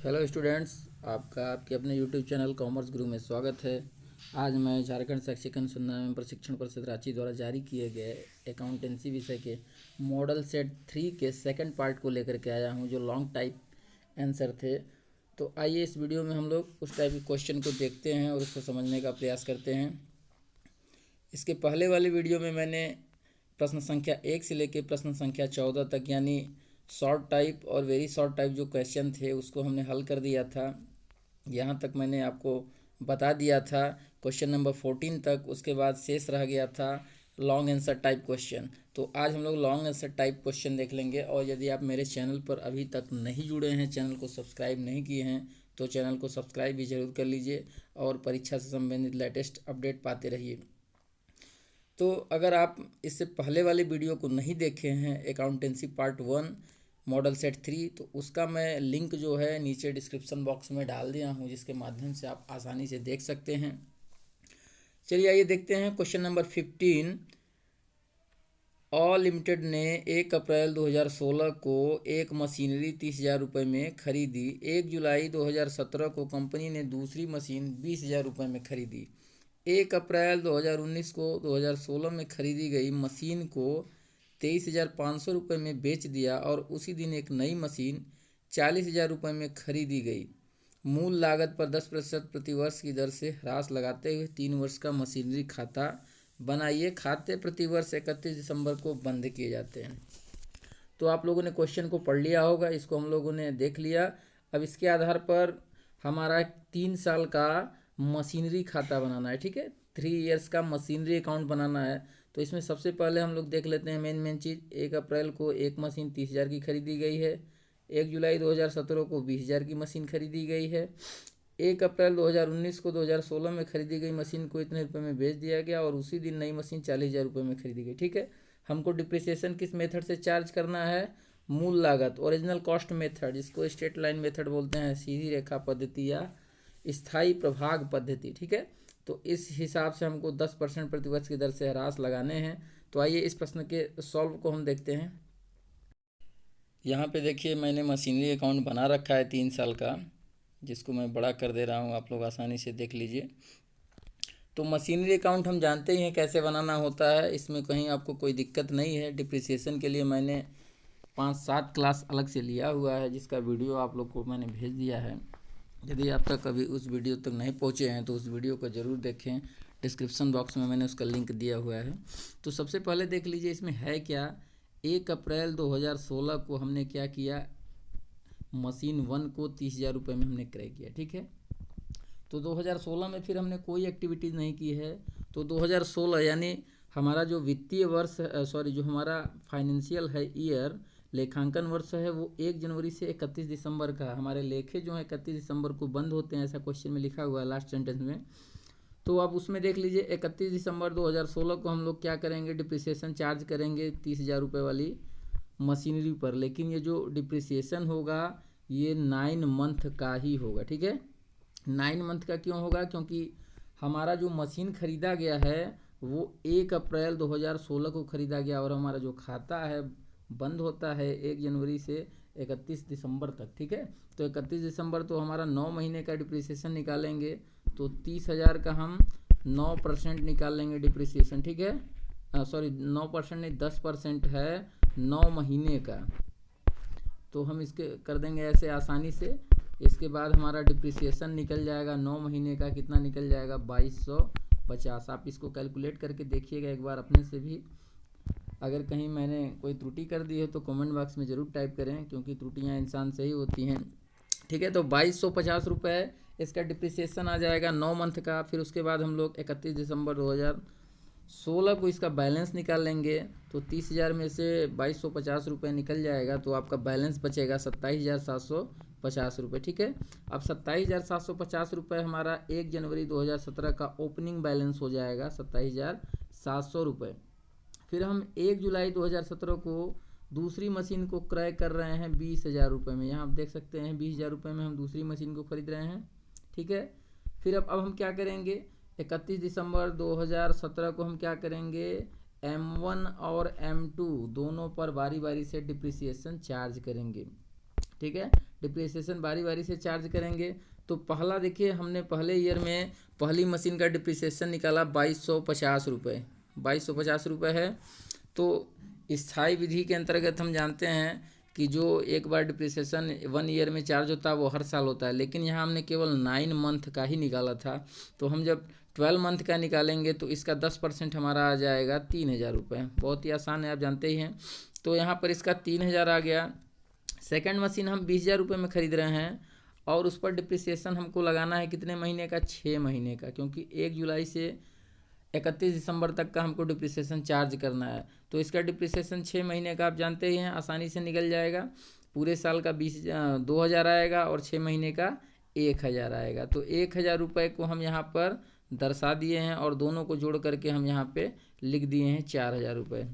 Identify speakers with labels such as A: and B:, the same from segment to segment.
A: Hello students, आपका आपके अपने यूट्यूब चैनल कॉमर्स गुरु में स्वागत है। आज मैं झारखंड शैक्षिक अनुसंधान एवं प्रशिक्षण परिषद रांची द्वारा जारी किए गए अकाउंटेंसी विषय के मॉडल सेट 3 के सेकंड पार्ट को लेकर के आया हूं, जो लॉन्ग टाइप आंसर थे। तो आइए इस वीडियो में हम लोग उस टाइप के क्वेश्चन को देखते हैं और उसको समझने का प्रयास करते हैं। इसके पहले वाली वीडियो में मैंने प्रश्न संख्या 1 से लेकर प्रश्न संख्या 14 तक, यानी शॉर्ट टाइप और वेरी शॉर्ट टाइप जो क्वेश्चन थे उसको हमने हल कर दिया था। यहाँ तक मैंने आपको बता दिया था क्वेश्चन नंबर 14 तक। उसके बाद शेष रह गया था लॉन्ग आंसर टाइप क्वेश्चन। तो आज हम लोग लॉन्ग आंसर टाइप क्वेश्चन देख लेंगे। और यदि आप मेरे चैनल पर अभी तक नहीं जुड़े हैं, चैनल को सब्सक्राइब नहीं किए हैं, तो चैनल को सब्सक्राइब भी ज़रूर कर लीजिए और परीक्षा से संबंधित लेटेस्ट अपडेट पाते रहिए। तो अगर आप इससे पहले वाले वीडियो को नहीं देखे हैं, अकाउंटेंसी पार्ट 1 मॉडल सेट 3, तो उसका मैं लिंक जो है नीचे डिस्क्रिप्शन बॉक्स में डाल दिया हूँ, जिसके माध्यम से आप आसानी से देख सकते हैं। चलिए आइए देखते हैं क्वेश्चन नंबर 15। ऑल लिमिटेड ने 1 अप्रैल 2016 को एक मशीनरी 30,000 रुपये में खरीदी। 1 जुलाई 2017 को कंपनी ने दूसरी मशीन 20,000 रुपये में खरीदी। 1 अप्रैल 2019 को 2016 में खरीदी गई मशीन को 23,500 रुपये में बेच दिया और उसी दिन एक नई मशीन 40,000 रुपये में खरीदी गई। मूल लागत पर 10% प्रतिवर्ष की दर से ह्रास लगाते हुए 3 वर्ष का मशीनरी खाता बनाइए। खाते प्रतिवर्ष 31 दिसंबर को बंद किए जाते हैं। तो आप लोगों ने क्वेश्चन को पढ़ लिया होगा, इसको हम लोगों ने देख लिया। अब इसके आधार पर हमारा 3 साल का मशीनरी खाता बनाना है। ठीक है, 3 इयर्स का मशीनरी अकाउंट बनाना है। तो इसमें सबसे पहले हम लोग देख लेते हैं मेन चीज़। 1 अप्रैल को एक मशीन 30,000 की खरीदी गई है। 1 जुलाई 2017 को 20,000 की मशीन खरीदी गई है। 1 अप्रैल 2019 को 2016 में खरीदी गई मशीन को इतने रुपये में बेच दिया गया और उसी दिन नई मशीन 40,000 रुपये में खरीदी गई। ठीक है, हमको डिप्रिसिएशन किस मेथड से चार्ज करना है? मूल लागत, ओरिजिनल कॉस्ट मेथड, जिसको स्ट्रेट लाइन मेथड बोलते हैं, सीधी रेखा पद्धति या स्थायी प्रभाग पद्धति। ठीक है, तो इस हिसाब से हमको 10% प्रतिवर्ष की दर से ह्रास लगाने हैं। तो आइए इस प्रश्न के सॉल्व को हम देखते हैं। यहाँ पे देखिए मैंने मशीनरी अकाउंट बना रखा है 3 साल का, जिसको मैं बड़ा कर दे रहा हूँ, आप लोग आसानी से देख लीजिए। तो मशीनरी अकाउंट हम जानते ही हैं कैसे बनाना होता है, इसमें कहीं आपको कोई दिक्कत नहीं है। डिप्रिसिएशन के लिए मैंने 5-7 क्लास अलग से लिया हुआ है, जिसका वीडियो आप लोग को मैंने भेज दिया है। यदि आप तक कभी उस वीडियो तक नहीं पहुँचे हैं तो उस वीडियो को ज़रूर देखें, डिस्क्रिप्शन बॉक्स में मैंने उसका लिंक दिया हुआ है। तो सबसे पहले देख लीजिए इसमें है क्या। 1 अप्रैल 2016 को हमने क्या किया, मशीन 1 को 30,000 रुपये में हमने क्रय किया। ठीक है, तो 2016 में फिर हमने कोई एक्टिविटीज़ नहीं की है। तो 2016 यानी हमारा जो वित्तीय वर्ष, जो हमारा फाइनेंशियल है ईयर, लेखांकन वर्ष है, वो 1 जनवरी से 31 दिसंबर का। हमारे लेखे जो हैं 31 दिसंबर को बंद होते हैं, ऐसा क्वेश्चन में लिखा हुआ है लास्ट सेंटेंस में। तो आप उसमें देख लीजिए 31 दिसंबर 2016 को हम लोग क्या करेंगे, डिप्रिसिएशन चार्ज करेंगे 30,000 रुपये वाली मशीनरी पर। लेकिन ये जो डिप्रिसिएशन होगा ये 9 मंथ का ही होगा। ठीक है, 9 मंथ का क्यों होगा? क्योंकि हमारा जो मशीन खरीदा गया है वो 1 अप्रैल 2016 को खरीदा गया और हमारा जो खाता है बंद होता है 1 जनवरी से 31 दिसंबर तक। ठीक है, तो 31 दिसंबर तो हमारा 9 महीने का डिप्रिसिएशन निकालेंगे, तो 30,000 का हम 9% निकाल लेंगे डिप्रिसिएशन। ठीक है, 9% नहीं, 10% है 9 महीने का। तो हम इसके कर देंगे ऐसे आसानी से। इसके बाद हमारा डिप्रिसिएशन निकल जाएगा 9 महीने का, कितना निकल जाएगा, 2250। आप इसको कैलकुलेट करके देखिएगा एक बार अपने से भी। अगर कहीं मैंने कोई त्रुटि कर दी है तो कमेंट बॉक्स में ज़रूर टाइप करें, क्योंकि त्रुटियां इंसान से ही होती हैं। ठीक है, तो 2250 रुपये इसका डिप्रिसिएशन आ जाएगा 9 मंथ का। फिर उसके बाद हम लोग 31 दिसंबर 2016 को इसका बैलेंस निकाल लेंगे। तो 30,000 में से 2250 रुपये निकल जाएगा, तो आपका बैलेंस बचेगा 27,750 रुपये। ठीक है, अब 27,750 रुपये हमारा 1 जनवरी 2017 का ओपनिंग बैलेंस हो जाएगा 27,700 रुपये। फिर हम 1 जुलाई 2017 को दूसरी मशीन को क्रय कर रहे हैं 20,000 रुपये में। यहाँ आप देख सकते हैं 20,000 रुपये में हम दूसरी मशीन को खरीद रहे हैं। ठीक है, फिर अब हम क्या करेंगे, 31 दिसंबर 2017 को हम क्या करेंगे, M1 और M2 दोनों पर बारी बारी से डिप्रिसिएशन चार्ज करेंगे। ठीक है। डिप्रिसिएशन बारी बारी से चार्ज करेंगे। तो पहला देखिए, हमने पहले ईयर में पहली मशीन का डिप्रिसिएशन निकाला 2250 रुपये, 2250 रुपये है। तो स्थायी विधि के अंतर्गत हम जानते हैं कि जो एक बार डिप्रिसिएशन 1 ईयर में चार्ज होता है वो हर साल होता है, लेकिन यहाँ हमने केवल 9 मंथ का ही निकाला था। तो हम जब 12 मंथ का निकालेंगे तो इसका 10% हमारा आ जाएगा 3000 रुपये। बहुत ही आसान है, आप जानते ही हैं। तो यहाँ पर इसका 3000 आ गया। सेकंड मशीन हम 20,000 रुपये में ख़रीद रहे हैं और उस पर डिप्रिसिएशन हमको लगाना है कितने महीने का, 6 महीने का, क्योंकि 1 जुलाई से 31 दिसंबर तक का हमको डिप्रिसिएशन चार्ज करना है। तो इसका डिप्रिसिएशन 6 महीने का आप जानते ही हैं, आसानी से निकल जाएगा। पूरे साल का 2000 आएगा और 6 महीने का 1000 आएगा। तो 1000 रुपये को हम यहाँ पर दर्शा दिए हैं और दोनों को जोड़ करके हम यहाँ पे लिख दिए हैं 4000 रुपये।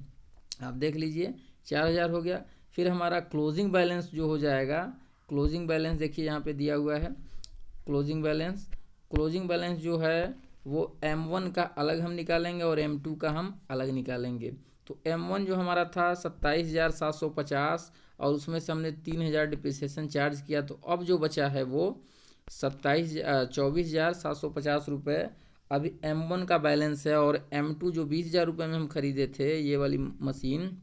A: आप देख लीजिए 4000 हो गया। फिर हमारा क्लोजिंग बैलेंस जो हो जाएगा, क्लोजिंग बैलेंस देखिए यहाँ पे दिया हुआ है। क्लोजिंग बैलेंस जो है वो M1 का अलग हम निकालेंगे और M2 का हम अलग निकालेंगे। तो M1 जो हमारा था 27,750 और उसमें से हमने 3000 डिप्रिसिएशन चार्ज किया, तो अब जो बचा है वो 24,750 रुपये अभी M1 का बैलेंस है। और M2 जो 20,000 रुपये में हम खरीदे थे ये वाली मशीन,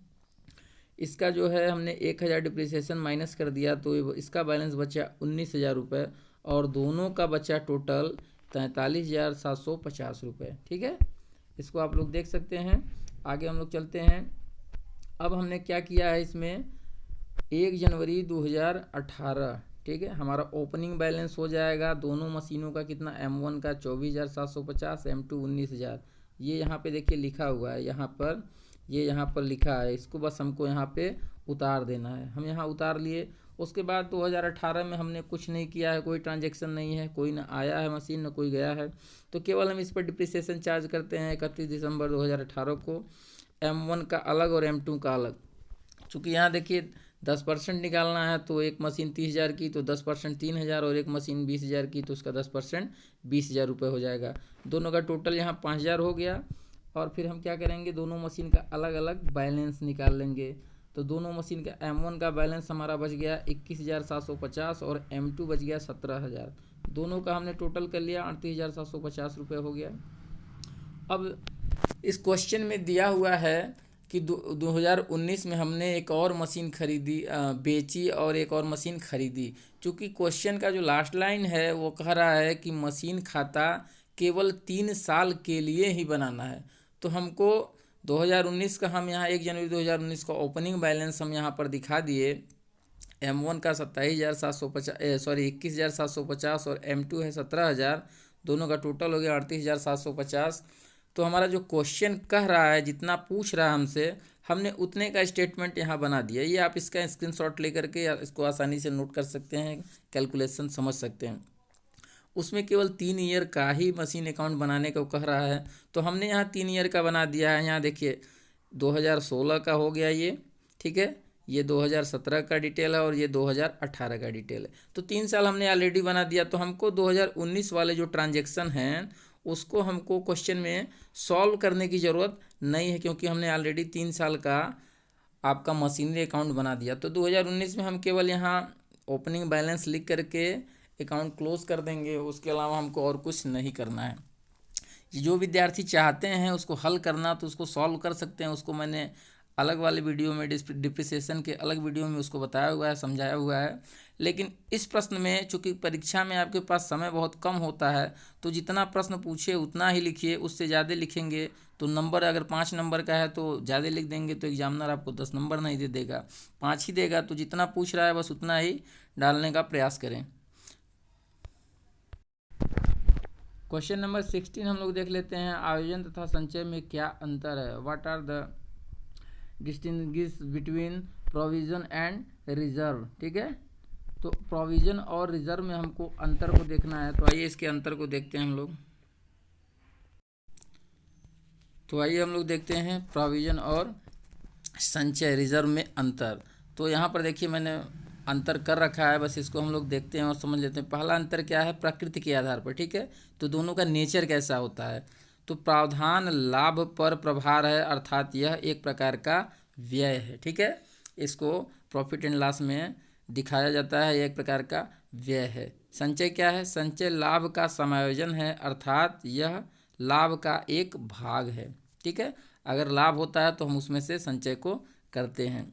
A: इसका जो है हमने 1000 डिप्रिसिएशन माइनस कर दिया तो इसका बैलेंस बचा 19,000 रुपये और दोनों का बचा टोटल 43,750 रुपये। ठीक है, इसको आप लोग देख सकते हैं। आगे हम लोग चलते हैं। अब हमने क्या किया है इसमें, 1 जनवरी 2018, ठीक है, हमारा ओपनिंग बैलेंस हो जाएगा दोनों मशीनों का कितना, M1 का 24,750, M2 19,000। ये यहाँ पे देखिए लिखा हुआ है, यहाँ पर ये यहाँ पर लिखा है, इसको बस हमको यहाँ पे उतार देना है। हम यहाँ उतार लिए। उसके बाद 2018 में हमने कुछ नहीं किया है, कोई ट्रांजैक्शन नहीं है, कोई ना आया है मशीन ना कोई गया है। तो केवल हम इस पर डिप्रिसिएशन चार्ज करते हैं 31 दिसंबर 2018 को, M1 का अलग और M2 का अलग। चूँकि यहाँ देखिए 10% निकालना है, तो एक मशीन 30,000 की तो 10% 3,000 और एक मशीन 20,000 की तो उसका 10% 20,000 रुपये हो जाएगा। दोनों का टोटल यहाँ 5,000 हो गया। और फिर हम क्या करेंगे, दोनों मशीन का अलग अलग बैलेंस निकाल लेंगे। तो दोनों मशीन का M1 का बैलेंस हमारा बच गया 21,750 और M2 बच गया 17,000। दोनों का हमने टोटल कर लिया 38,750 रुपये हो गया। अब इस क्वेश्चन में दिया हुआ है कि 2019 में हमने एक और मशीन खरीदी, बेची और एक और मशीन खरीदी। चूँकि क्वेश्चन का जो लास्ट लाइन है वो कह रहा है कि मशीन खाता केवल 3 साल के लिए ही बनाना है। तो हमको 2019 का हम यहाँ 1 जनवरी 2019 का ओपनिंग बैलेंस हम यहाँ पर दिखा दिए। M1 का 21,750 और M2 है 17,000, दोनों का टोटल हो गया 38,750। तो हमारा जो क्वेश्चन कह रहा है, जितना पूछ रहा है हमसे, हमने उतने का स्टेटमेंट यहाँ बना दिया। ये आप इसका स्क्रीनशॉट लेकर के इसको आसानी से नोट कर सकते हैं, कैलकुलेशन समझ सकते हैं। उसमें केवल 3 ईयर का ही मशीन अकाउंट बनाने को कह रहा है, तो हमने यहाँ 3 ईयर का बना दिया है। यहाँ देखिए 2016 का हो गया ये, ठीक है, ये 2017 का डिटेल है और ये 2018 का डिटेल है। तो 3 साल हमने ऑलरेडी बना दिया। तो हमको 2019 वाले जो ट्रांजेक्शन हैं उसको हमको क्वेश्चन में सॉल्व करने की ज़रूरत नहीं है, क्योंकि हमने ऑलरेडी 3 साल का आपका मशीनरी अकाउंट बना दिया। तो 2019 में हम केवल यहाँ ओपनिंग बैलेंस लिख करके अकाउंट क्लोज कर देंगे, उसके अलावा हमको और कुछ नहीं करना है। जो विद्यार्थी चाहते हैं उसको हल करना तो उसको सॉल्व कर सकते हैं, उसको मैंने अलग वाले वीडियो में डिप्रिसिएशन के अलग वीडियो में उसको बताया हुआ है, समझाया हुआ है। लेकिन इस प्रश्न में चूँकि परीक्षा में आपके पास समय बहुत कम होता है, तो जितना प्रश्न पूछे उतना ही लिखिए। उससे ज़्यादा लिखेंगे तो नंबर, अगर 5 नंबर का है तो ज़्यादा लिख देंगे तो एग्जामिनर आपको 10 नंबर नहीं दे देगा, 5 ही देगा। तो जितना पूछ रहा है बस उतना ही डालने का प्रयास करें। क्वेश्चन नंबर 16 हम लोग देख लेते हैं। आयोजन तथा संचय में क्या अंतर है? What are the distinguish between provision and reserve? ठीक है, तो प्रोविजन और रिजर्व में हमको अंतर को देखना है। तो आइए इसके अंतर को देखते हैं हम लोग। तो आइए हम लोग देखते हैं प्रोविजन और संचय, रिजर्व में अंतर। तो यहाँ पर देखिए मैंने अंतर कर रखा है, बस इसको हम लोग देखते हैं और समझ लेते हैं। पहला अंतर क्या है, प्रकृति के आधार पर, ठीक है। तो दोनों का नेचर कैसा होता है, तो प्रावधान लाभ पर प्रभार है, अर्थात यह एक प्रकार का व्यय है, ठीक है। इसको प्रॉफिट एंड लॉस में दिखाया जाता है, यह एक प्रकार का व्यय है। संचय क्या है? संचय लाभ का समायोजन है, अर्थात यह लाभ का एक भाग है। ठीक है, अगर लाभ होता है तो हम उसमें से संचय को करते हैं।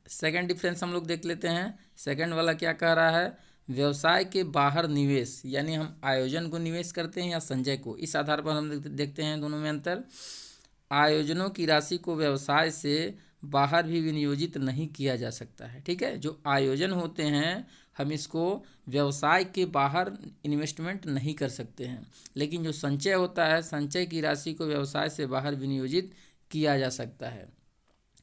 A: सेकंड डिफरेंस हम लोग देख लेते हैं। सेकंड वाला क्या कह रहा है? व्यवसाय के बाहर निवेश, यानी हम आयोजन को निवेश करते हैं या संचय को, इस आधार पर हम देखते हैं दोनों में अंतर। आयोजनों की राशि को व्यवसाय से बाहर भी विनियोजित नहीं किया जा सकता है। ठीक है, जो आयोजन होते हैं हम इसको व्यवसाय के बाहर इन्वेस्टमेंट नहीं कर सकते हैं, लेकिन जो संचय होता है, संचय की राशि को व्यवसाय से बाहर विनियोजित किया जा सकता है।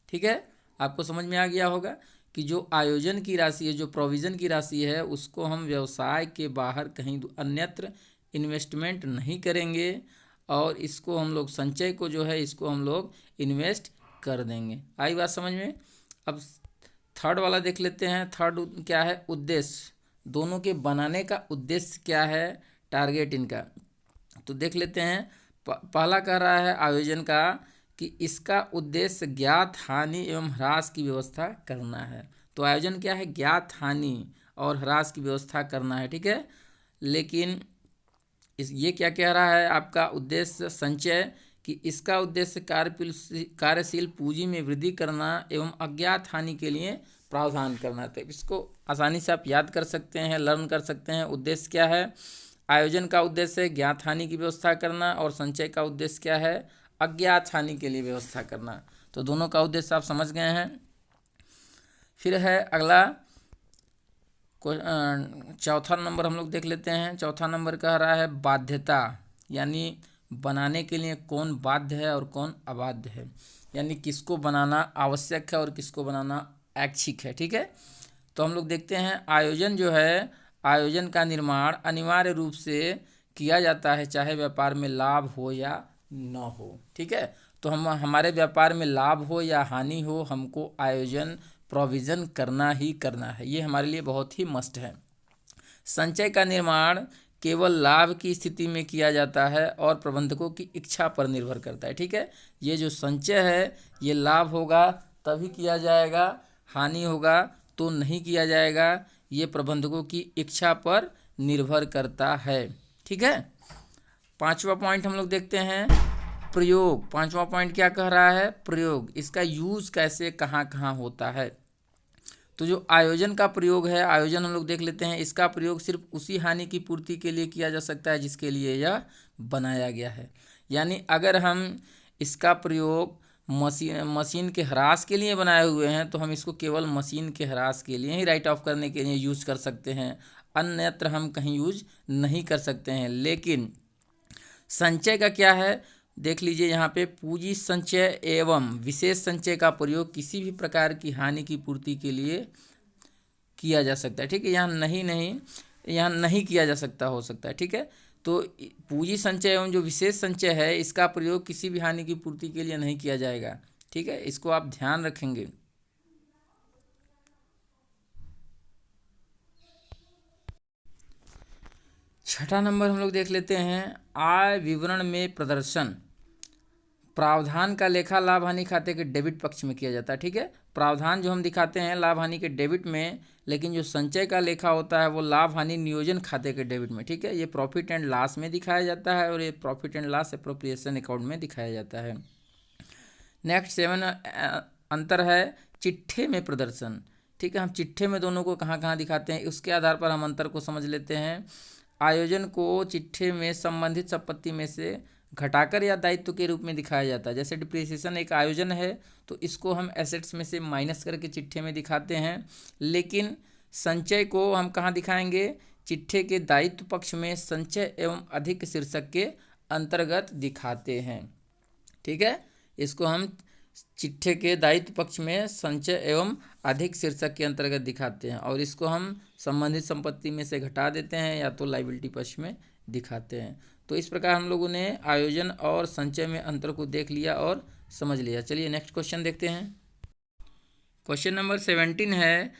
A: ठीक है, आपको समझ में आ गया होगा कि जो आयोजन की राशि है, जो प्रोविज़न की राशि है, उसको हम व्यवसाय के बाहर कहीं अन्यत्र इन्वेस्टमेंट नहीं करेंगे, और इसको हम लोग संचय को जो है इसको हम लोग इन्वेस्ट कर देंगे। आई बात समझ में? अब थर्ड वाला देख लेते हैं। थर्ड क्या है? उद्देश्य, दोनों के बनाने का उद्देश्य क्या है, टारगेट इनका। तो देख लेते हैं। पहला कह रहा है आयोजन का कि इसका उद्देश्य ज्ञात हानि एवं ह्रास की व्यवस्था करना है। तो आयोजन क्या है? ज्ञात हानि और ह्रास की व्यवस्था करना है। ठीक है, लेकिन ये क्या कह रहा है? आपका उद्देश्य संचय कि इसका उद्देश्य कार्यशील पूंजी में वृद्धि करना एवं अज्ञात हानि के लिए प्रावधान करना। तो इसको आसानी से आप याद कर सकते हैं, लर्न कर सकते हैं। उद्देश्य क्या है? आयोजन का उद्देश्य है ज्ञात हानि की व्यवस्था करना, और संचय का उद्देश्य क्या है? अज्ञात हानि के लिए व्यवस्था करना। तो दोनों का उद्देश्य आप समझ गए हैं। फिर है अगला चौथा नंबर हम लोग देख लेते हैं। चौथा नंबर कह रहा है बाध्यता, यानी बनाने के लिए कौन बाध्य है और कौन अबाध्य है, यानी किसको बनाना आवश्यक है और किसको बनाना ऐच्छिक है। ठीक है, तो हम लोग देखते हैं आयोजन जो है, आयोजन का निर्माण अनिवार्य रूप से किया जाता है, चाहे व्यापार में लाभ हो या न हो। ठीक है, तो हम हमारे व्यापार में लाभ हो या हानि हो, हमको आयोजन प्रोविज़न करना ही करना है, ये हमारे लिए बहुत ही मस्ट है। संचय का निर्माण केवल लाभ की स्थिति में किया जाता है और प्रबंधकों की इच्छा पर निर्भर करता है। ठीक है, ये जो संचय है ये लाभ होगा तभी किया जाएगा, हानि होगा तो नहीं किया जाएगा, ये प्रबंधकों की इच्छा पर निर्भर करता है। ठीक है, पांचवा पॉइंट हम लोग देखते हैं प्रयोग। पांचवा पॉइंट क्या कह रहा है? प्रयोग, इसका यूज़ कैसे कहाँ कहाँ होता है। तो जो आयोजन का प्रयोग है, आयोजन हम लोग देख लेते हैं। इसका प्रयोग सिर्फ उसी हानि की पूर्ति के लिए किया जा सकता है जिसके लिए यह बनाया गया है। यानी अगर हम इसका प्रयोग मशीन के ह्रास के लिए बनाए हुए हैं तो हम इसको केवल मशीन के ह्रास के लिए ही राइट ऑफ करने के लिए यूज़ कर सकते हैं, अन्यत्र हम कहीं यूज नहीं कर सकते हैं। लेकिन संचय का क्या है? देख लीजिए यहाँ पे, पूंजी संचय एवं विशेष संचय का प्रयोग किसी भी प्रकार की हानि की पूर्ति के लिए किया जा सकता है। ठीक है, यहाँ नहीं किया जा सकता, हो सकता है। ठीक है, तो पूंजी संचय एवं जो विशेष संचय है इसका प्रयोग किसी भी हानि की पूर्ति के लिए नहीं किया जाएगा। ठीक है, इसको आप ध्यान रखेंगे। छठा नंबर हम लोग देख लेते हैं आय विवरण में प्रदर्शन। प्रावधान का लेखा लाभ हानि खाते के डेबिट पक्ष में किया जाता है। ठीक है, प्रावधान जो हम दिखाते हैं लाभ हानि के डेबिट में, लेकिन जो संचय का लेखा होता है वो लाभ हानि नियोजन खाते के डेबिट में। ठीक है, ये प्रॉफिट एंड लॉस में दिखाया जाता है और ये profit and loss appropriation account में दिखाया जाता है। नेक्स्ट 7 अंतर है चिट्ठे में प्रदर्शन। ठीक है, हम चिट्ठे में दोनों को कहाँ कहाँ दिखाते हैं उसके आधार पर हम अंतर को समझ लेते हैं। आयोजन को चिट्ठे में संबंधित संपत्ति में से घटाकर या दायित्व के रूप में दिखाया जाता है। जैसे डिप्रिसिएशन एक आयोजन है तो इसको हम एसेट्स में से माइनस करके चिट्ठे में दिखाते हैं, लेकिन संचय को हम कहाँ दिखाएंगे? चिट्ठे के दायित्व पक्ष में संचय एवं अधिक शीर्षक के अंतर्गत दिखाते हैं। ठीक है, इसको हम चिट्ठे के दायित्व पक्ष में संचय एवं अधिक शीर्षक के अंतर्गत दिखाते हैं, और इसको हम संबंधित संपत्ति में से घटा देते हैं या तो लायबिलिटी पक्ष में दिखाते हैं। तो इस प्रकार हम लोगों ने आयोजन और संचय में अंतर को देख लिया और समझ लिया। चलिए नेक्स्ट क्वेश्चन देखते हैं। क्वेश्चन नंबर 17 है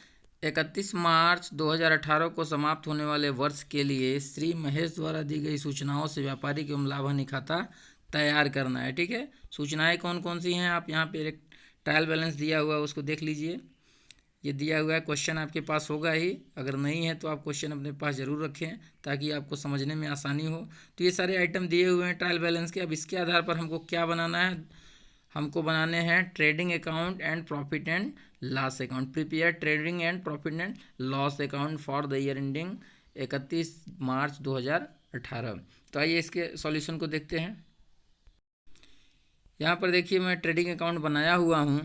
A: 31 मार्च 2018 को समाप्त होने वाले वर्ष के लिए श्री महेश द्वारा दी गई सूचनाओं से व्यापारिक एवं लाभ हानि खाता तैयार करना है। ठीक है, सूचनाएं कौन कौन सी हैं आप यहाँ पे एक ट्रायल बैलेंस दिया हुआ है उसको देख लीजिए। ये दिया हुआ है, क्वेश्चन आपके पास होगा ही, अगर नहीं है तो आप क्वेश्चन अपने पास ज़रूर रखें ताकि आपको समझने में आसानी हो। तो ये सारे आइटम दिए हुए हैं ट्रायल बैलेंस के। अब इसके आधार पर हमको क्या बनाना है, हमको बनाने हैं trading account and profit and loss account. Prepare trading and profit and loss account for the year ending 31 मार्च 2018। तो आइए इसके सॉल्यूशन को देखते हैं। यहाँ पर देखिए मैं ट्रेडिंग अकाउंट बनाया हुआ हूँ,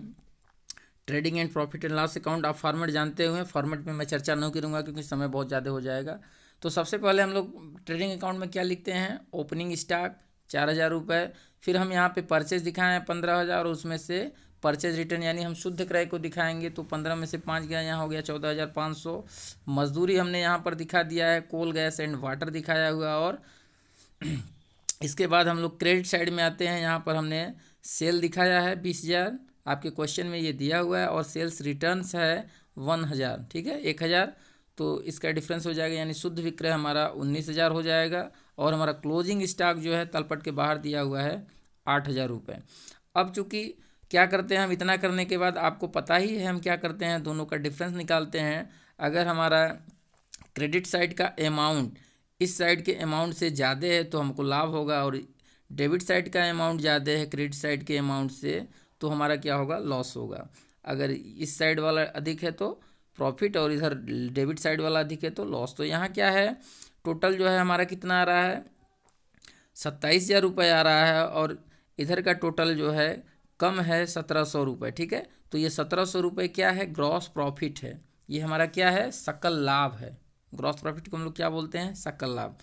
A: trading and profit and loss account. आप फॉर्मेट जानते हुए, फॉर्मेट में मैं चर्चा नहीं करूँगा क्योंकि समय बहुत ज़्यादा हो जाएगा। तो सबसे पहले हम लोग ट्रेडिंग अकाउंट में क्या लिखते हैं, ओपनिंग स्टॉक 4000 रुपये, फिर हम यहाँ पे परचेज दिखाए हैं 15,000 और उसमें से परचेज रिटर्न यानी हम शुद्ध क्रय को दिखाएंगे तो 15 में से 5 गया, यहाँ हो गया 14,500। मजदूरी हमने यहाँ पर दिखा दिया है, कोल गैस एंड वाटर दिखाया हुआ। और इसके बाद हम लोग क्रेडिट साइड में आते हैं, यहाँ पर हमने सेल दिखाया है 20,000, आपके क्वेश्चन में ये दिया हुआ है, और सेल्स रिटर्न्स है 1,000, ठीक है 1,000। तो इसका डिफरेंस हो जाएगा यानी शुद्ध विक्रय हमारा 19,000 हो जाएगा, और हमारा क्लोजिंग स्टॉक जो है तलपट के बाहर दिया हुआ है 8,000 रुपये। अब चूँकि क्या करते हैं हम, इतना करने के बाद आपको पता ही है हम क्या करते हैं, दोनों का डिफरेंस निकालते हैं। अगर हमारा क्रेडिट साइड का अमाउंट इस साइड के अमाउंट से ज़्यादा है तो हमको लाभ होगा, और डेबिट साइड का अमाउंट ज़्यादा है क्रेडिट साइड के अमाउंट से तो हमारा क्या होगा, लॉस होगा। अगर इस साइड वाला अधिक है तो प्रॉफिट, और इधर डेबिट साइड वाला अधिक है तो लॉस। तो यहाँ क्या है, टोटल जो है हमारा कितना आ रहा है, 27,000 रुपये आ रहा है, और इधर का टोटल जो है कम है 1,700 रुपये, ठीक है। तो ये 1,700 रुपये क्या है, ग्रॉस प्रॉफिट है, ये हमारा क्या है, सकल लाभ है। ग्रॉस प्रॉफिट को हम लोग क्या बोलते हैं, सकल लाभ।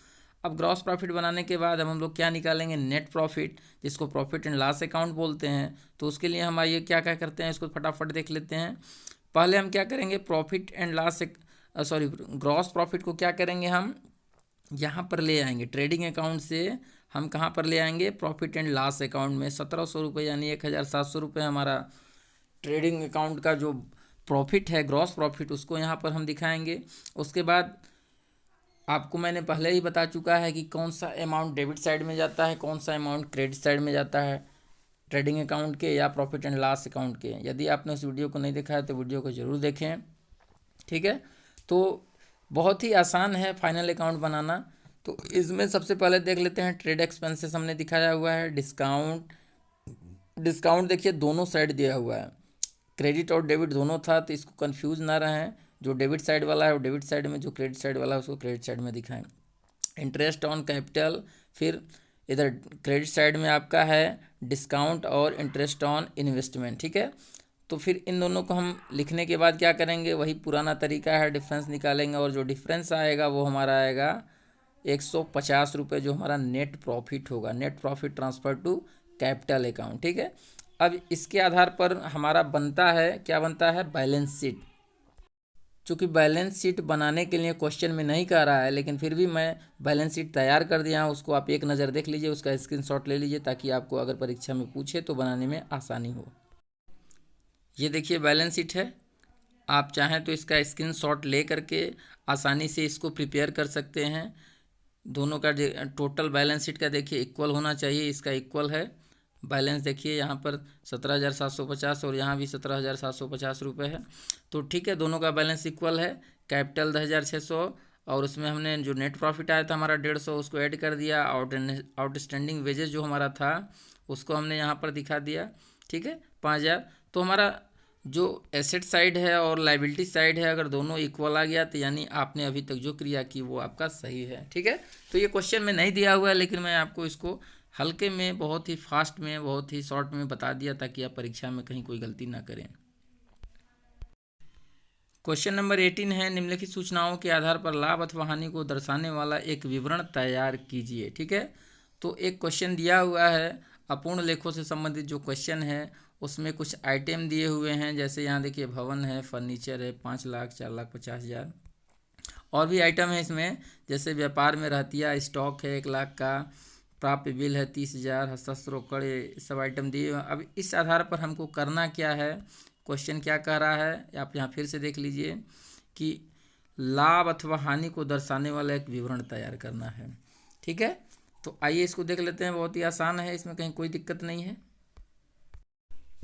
A: अब ग्रॉस प्रॉफिट बनाने के बाद हम लोग क्या निकालेंगे, नेट प्रॉफिट, जिसको प्रॉफिट एंड लॉस अकाउंट बोलते हैं। तो उसके लिए हम आइए क्या क्या करते हैं, इसको फटाफट देख लेते हैं। पहले हम क्या करेंगे, profit and loss gross profit को क्या करेंगे, हम यहाँ पर ले आएंगे ट्रेडिंग अकाउंट से, हम कहाँ पर ले आएंगे, प्रॉफिट एंड लॉस अकाउंट में 1,700 रुपये यानी 1,700 रुपये हमारा ट्रेडिंग अकाउंट का जो प्रॉफिट है, ग्रॉस प्रॉफिट, उसको यहाँ पर हम दिखाएंगे। उसके बाद आपको मैंने पहले ही बता चुका है कि कौन सा अमाउंट डेबिट साइड में जाता है, कौन सा अमाउंट क्रेडिट साइड में जाता है, ट्रेडिंग अकाउंट के या प्रॉफिट एंड लॉस अकाउंट के। यदि आपने उस वीडियो को नहीं देखा है तो वीडियो को ज़रूर देखें, ठीक है। तो बहुत ही आसान है फाइनल अकाउंट बनाना। तो इसमें सबसे पहले देख लेते हैं ट्रेड एक्सपेंसेस हमने दिखाया हुआ है, डिस्काउंट। डिस्काउंट देखिए दोनों साइड दिया हुआ है, क्रेडिट और डेबिट दोनों था, तो इसको कंफ्यूज ना रहें। जो डेबिट साइड वाला है वो डेबिट साइड में, जो क्रेडिट साइड वाला है उसको क्रेडिट साइड में दिखाएं। इंटरेस्ट ऑन कैपिटल, फिर इधर क्रेडिट साइड में आपका है डिस्काउंट और इंटरेस्ट ऑन इन्वेस्टमेंट, ठीक है। तो फिर इन दोनों को हम लिखने के बाद क्या करेंगे, वही पुराना तरीका है, डिफरेंस निकालेंगे, और जो डिफरेंस आएगा वो हमारा आएगा 150 रुपये, जो हमारा नेट प्रॉफिट होगा, net profit transfer to capital account, ठीक है। अब इसके आधार पर हमारा बनता है, क्या बनता है, बैलेंस शीट। चूँकि बैलेंस शीट बनाने के लिए क्वेश्चन में नहीं कह रहा है, लेकिन फिर भी मैं बैलेंस शीट तैयार कर दिया हूँ, उसको आप एक नज़र देख लीजिए, उसका स्क्रीनशॉट ले लीजिए ताकि आपको अगर परीक्षा में पूछे तो बनाने में आसानी हो। ये देखिए बैलेंस शीट है, आप चाहें तो इसका स्क्रीनशॉट ले करके आसानी से इसको प्रिपेयर कर सकते हैं। दोनों का टोटल बैलेंस शीट का देखिए इक्वल होना चाहिए, इसका इक्वल है बैलेंस। देखिए यहाँ पर 17,750 और यहाँ भी 17,750 रुपये है, तो ठीक है, दोनों का बैलेंस इक्वल है। कैपिटल 10,600, और उसमें हमने जो नेट प्रॉफिट आया था हमारा 150, उसको ऐड कर दिया। आउटस्टैंडिंग वेजेस जो हमारा था उसको हमने यहाँ पर दिखा दिया, ठीक है 5,000। तो हमारा जो एसेट साइड है और लाइबिलिटी साइड है, अगर दोनों इक्वल आ गया तो यानी आपने अभी तक जो क्रिया की वो आपका सही है, ठीक है। तो ये क्वेश्चन में नहीं दिया हुआ है, लेकिन मैं आपको इसको हल्के में, बहुत ही फास्ट में, बहुत ही शॉर्ट में बता दिया ताकि आप परीक्षा में कहीं कोई गलती ना करें। क्वेश्चन नंबर 18 है, निम्नलिखित सूचनाओं के आधार पर लाभ अथवा हानि को दर्शाने वाला एक विवरण तैयार कीजिए, ठीक है। तो एक क्वेश्चन दिया हुआ है, अपूर्ण लेखों से संबंधित जो क्वेश्चन है उसमें कुछ आइटम दिए हुए हैं, जैसे यहाँ देखिए भवन है, फर्नीचर है 5 लाख, 4,50,000, और भी आइटम है इसमें, जैसे व्यापार में रहतिया स्टॉक है 1 लाख का, प्राप्य बिल है 30,000, हस्ताक्षरोकड़, ये सब आइटम दिए हुए हैं। अब इस आधार पर हमको करना क्या है, क्वेश्चन क्या कह रहा है आप यहाँ फिर से देख लीजिए कि लाभ अथवा हानि को दर्शाने वाला एक विवरण तैयार करना है, ठीक है। तो आइए इसको देख लेते हैं, बहुत ही आसान है, इसमें कहीं कोई दिक्कत नहीं है।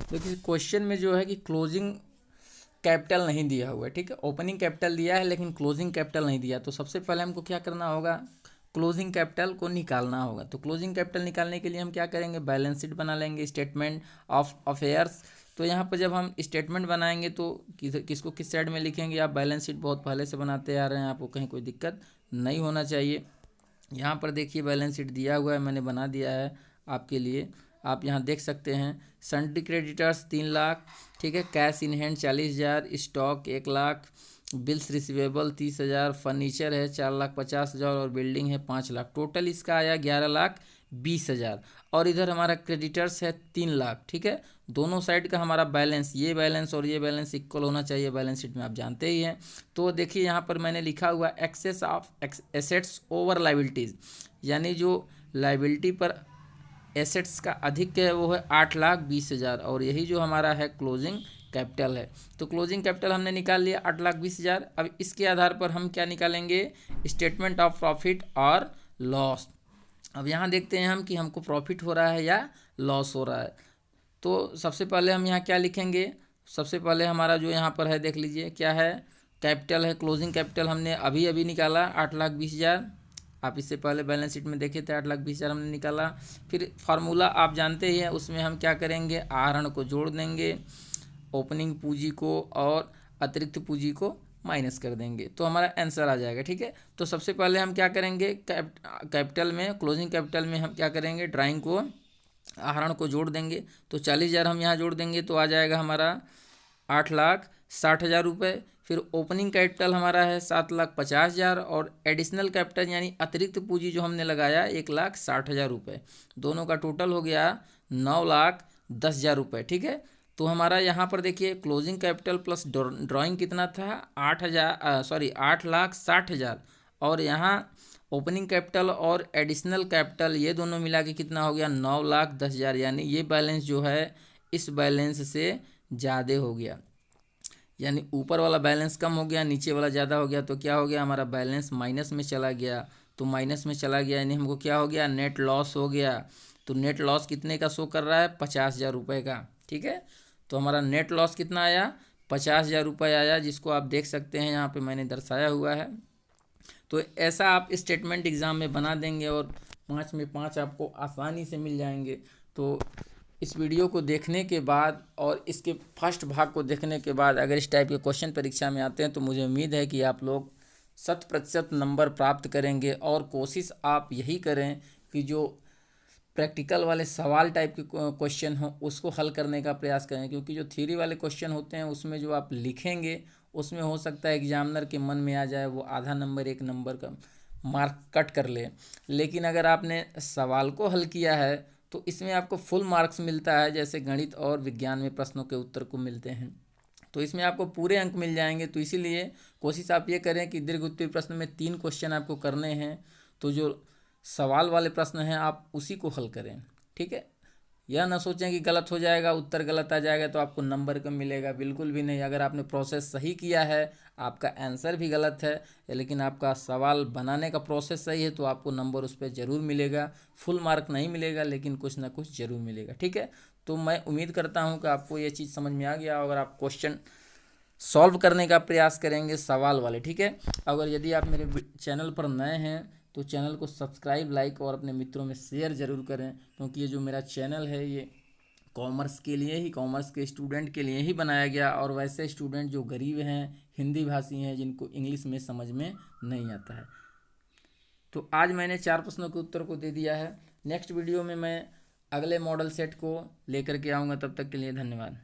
A: देखिए क्वेश्चन में जो है कि क्लोजिंग कैपिटल नहीं दिया हुआ है, ठीक है। ओपनिंग कैपिटल दिया है लेकिन क्लोजिंग कैपिटल नहीं दिया, तो सबसे पहले हमको क्या करना होगा, क्लोजिंग कैपिटल को निकालना होगा। तो क्लोजिंग कैपिटल निकालने के लिए हम क्या करेंगे, बैलेंस शीट बना लेंगे, स्टेटमेंट ऑफ अफेयर्स। तो यहाँ पर जब हम स्टेटमेंट बनाएंगे तो किसको किस साइड में लिखेंगे, आप बैलेंस शीट बहुत पहले से बनाते आ रहे हैं, आपको कहीं कोई दिक्कत नहीं होना चाहिए। यहाँ पर देखिए बैलेंस शीट दिया हुआ है, मैंने बना दिया है आपके लिए, आप यहाँ देख सकते हैं। सन्ड्री क्रेडिटर्स 3 लाख, ठीक है। Cash in hand 40,000, stock 1 lakh, bills receivable 30,000, furniture है 4,50,000 और बिल्डिंग है 5 लाख। टोटल इसका आया 11,20,000। और इधर हमारा क्रेडिटर्स है 3 लाख, ठीक है। दोनों साइड का हमारा बैलेंस, ये बैलेंस और ये बैलेंस इक्वल होना चाहिए बैलेंस शीट में, आप जानते ही हैं। तो देखिए यहाँ पर मैंने लिखा हुआ excess of assets over liabilities, यानी जो लाइबिलिटी पर एसेट्स का अधिक है वो है 8,20,000, और यही जो हमारा है क्लोजिंग कैपिटल है। तो क्लोजिंग कैपिटल हमने निकाल लिया 8,20,000। अब इसके आधार पर हम क्या निकालेंगे, स्टेटमेंट ऑफ प्रॉफिट और लॉस। अब यहाँ देखते हैं हम कि हमको प्रॉफिट हो रहा है या लॉस हो रहा है। तो सबसे पहले हम यहाँ क्या लिखेंगे, सबसे पहले हमारा जो यहाँ पर है देख लीजिए क्या है, कैपिटल है, क्लोजिंग कैपिटल हमने अभी अभी निकाला 8,20,000। आप इससे पहले बैलेंस शीट में देखे थे 8,20,000 हमने निकाला। फिर फार्मूला आप जानते ही हैं, उसमें हम क्या करेंगे, आहरण को जोड़ देंगे, ओपनिंग पूंजी को और अतिरिक्त पूंजी को माइनस कर देंगे, तो हमारा आंसर आ जाएगा, ठीक है। तो सबसे पहले हम क्या करेंगे, कैपिटल में, क्लोजिंग कैपिटल में हम क्या करेंगे, ड्राइंग को, आहरण को जोड़ देंगे। तो 40,000 हम यहाँ जोड़ देंगे तो आ जाएगा हमारा 8,60,000 रुपये। फिर ओपनिंग कैपिटल हमारा है 7,50,000 और एडिशनल कैपिटल यानी अतिरिक्त पूंजी जो हमने लगाया 1,60,000 रुपये। दोनों का टोटल हो गया 9,10,000 रुपये, ठीक है। तो हमारा यहाँ पर देखिए क्लोजिंग कैपिटल प्लस ड्राइंग कितना था, 8,60,000, और यहाँ ओपनिंग कैपिटल और एडिशनल कैपिटल ये दोनों मिला के कितना हो गया, 9,10,000, यानी ये बैलेंस जो है इस बैलेंस से ज़्यादा हो गया, यानी ऊपर वाला बैलेंस कम हो गया, नीचे वाला ज़्यादा हो गया। तो क्या हो गया, हमारा बैलेंस माइनस में चला गया। तो माइनस में चला गया यानी हमको क्या हो गया, नेट लॉस हो गया। तो नेट लॉस कितने का शो कर रहा है, 50,000 रुपये का, ठीक है। तो हमारा नेट लॉस कितना आया, 50,000 रुपये आया, जिसको आप देख सकते हैं यहाँ पे मैंने दर्शाया हुआ है। तो ऐसा आप स्टेटमेंट एग्ज़ाम में बना देंगे और 5 में 5 आपको आसानी से मिल जाएंगे। तो इस वीडियो को देखने के बाद और इसके फर्स्ट भाग को देखने के बाद अगर इस टाइप के क्वेश्चन परीक्षा में आते हैं तो मुझे उम्मीद है कि आप लोग 100% नंबर प्राप्त करेंगे। और कोशिश आप यही करें कि जो प्रैक्टिकल वाले सवाल टाइप के क्वेश्चन हो उसको हल करने का प्रयास करें, क्योंकि जो थ्योरी वाले क्वेश्चन होते हैं उसमें जो आप लिखेंगे उसमें हो सकता है एग्जामिनर के मन में आ जाए वो आधा नंबर 1 नंबर का मार्क कट कर ले। लेकिन अगर आपने सवाल को हल किया है तो इसमें आपको फुल मार्क्स मिलता है, जैसे गणित और विज्ञान में प्रश्नों के उत्तर को मिलते हैं, तो इसमें आपको पूरे अंक मिल जाएंगे। तो इसीलिए कोशिश आप ये करें कि दीर्घ उत्तरीय प्रश्न में 3 क्वेश्चन आपको करने हैं, तो जो सवाल वाले प्रश्न हैं आप उसी को हल करें, ठीक है। यह ना सोचें कि गलत हो जाएगा, उत्तर गलत आ जाएगा तो आपको नंबर कम मिलेगा, बिल्कुल भी नहीं। अगर आपने प्रोसेस सही किया है, आपका आंसर भी गलत है लेकिन आपका सवाल बनाने का प्रोसेस सही है, तो आपको नंबर उस पर ज़रूर मिलेगा। फुल मार्क नहीं मिलेगा लेकिन कुछ ना कुछ ज़रूर मिलेगा, ठीक है। तो मैं उम्मीद करता हूँ कि आपको ये चीज़ समझ में आ गया। अगर आप क्वेश्चन सॉल्व करने का प्रयास करेंगे सवाल वाले, ठीक है। अगर यदि आप मेरे चैनल पर नए हैं तो चैनल को सब्सक्राइब, लाइक और अपने मित्रों में शेयर ज़रूर करें, क्योंकि ये जो मेरा चैनल है ये कॉमर्स के लिए ही, कॉमर्स के स्टूडेंट के लिए ही बनाया गया, और वैसे स्टूडेंट जो गरीब हैं, हिंदी भाषी हैं, जिनको इंग्लिश में समझ में नहीं आता है। तो आज मैंने 4 प्रश्नों के उत्तर को दे दिया है। नेक्स्ट वीडियो में मैं अगले मॉडल सेट को लेकर के आऊँगा, तब तक के लिए धन्यवाद।